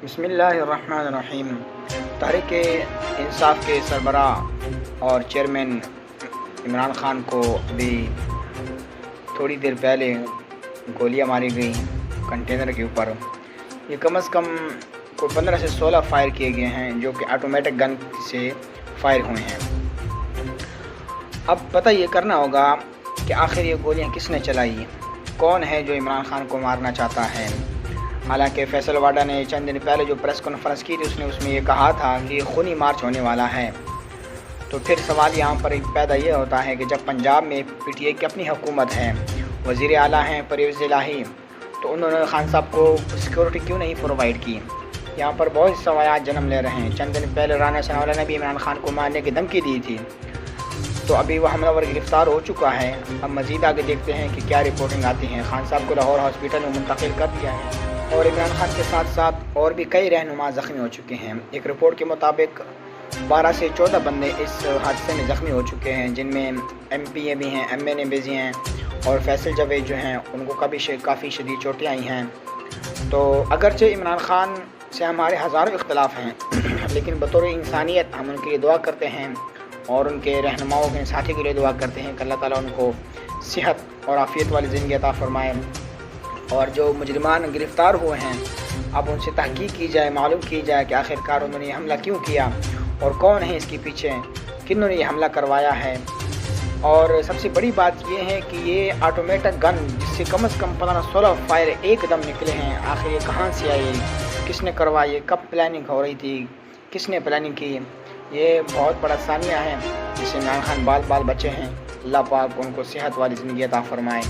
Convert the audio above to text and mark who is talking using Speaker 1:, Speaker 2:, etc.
Speaker 1: بسم اللہ الرحمن الرحیم۔ تحریک انصاف کے سربراہ اور چیئرمین عمران خان کو ابھی تھوڑی دیر پہلے گولیاں ماری گئی کنٹینر کے اوپر۔ یہ کم از کم کوئی 15 سے 16 فائر کیے گئے ہیں جو کہ آٹومیٹک گن سے فائر ہوئے ہیں۔ اب پتہ یہ کرنا ہوگا کہ آخر یہ گولیاں کس نے چلائی، کون ہے جو عمران خان کو مارنا چاہتا ہے۔ حالانکہ فیصل واڈا نے چند دن پہلے جو پریس کانفرنس کی تھی اس میں یہ کہا تھا کہ یہ خونی مارچ ہونے والا ہے۔ تو پھر سوال یہاں پر پیدا یہ ہوتا ہے کہ جب پنجاب میں پی ٹی آئی کی اپنی حکومت ہے، وزیر اعلیٰ ہیں پرویز الہی، تو انہوں نے خان صاحب کو سیکورٹی کیوں نہیں پرووائڈ کی؟ یہاں پر بہت سوالات جنم لے رہے ہیں۔ چند دن پہلے رانا ثناءاللہ نے بھی عمران خان کو مارنے کی دھمکی دی تھی، تو ابھی وہ حملہ ور گرفتار ہو چکا ہے۔ اب مزید آگے دیکھتے ہیں کہ کیا رپورٹنگ آتی ہیں۔ خان صاحب کو لاہور ہاسپٹل میں منتقل کر دیا ہے اور عمران خان کے ساتھ ساتھ اور بھی کئی رہنما زخمی ہو چکے ہیں۔ ایک رپورٹ کے مطابق 12 سے 14 بندے اس حادثے میں زخمی ہو چکے ہیں، جن میں ایم پی اے بھی ہیں، ایم این اے بھی ہیں، اور فیصل جاوید جو ہیں ان کو کافی شدید چوٹیں آئی ہیں۔ تو اگرچہ عمران خان سے ہمارے ہزاروں اختلاف ہیں، لیکن بطور انسانیت ہم ان کے لیے دعا کرتے ہیں اور ان کے رہنماؤں کے ساتھی کے لیے دعا کرتے ہیں کہ اللہ تعالیٰ ان کو صحت اور عافیت والی زندگی عطا فرمائے، اور جو مجرمان گرفتار ہوئے ہیں اب ان سے تحقیق کی جائے، معلوم کی جائے کہ آخرکار انہوں نے یہ حملہ کیوں کیا اور کون ہے اس کے پیچھے، کنہوں نے یہ حملہ کروایا ہے۔ اور سب سے بڑی بات یہ ہے کہ یہ آٹومیٹک گن جس سے کم از کم 15-16 فائر ایک دم نکلے ہیں، آخر یہ کہاں سے آئی، کس نے کروائی، کب پلاننگ ہو رہی تھی، کس نے پلاننگ کی، یہ بہت بڑا ثانیہ ہے جس سے عمران خان بال بچے ہیں۔ اللہ پاک ان کو صحت والی زندگی عطا فرمائے۔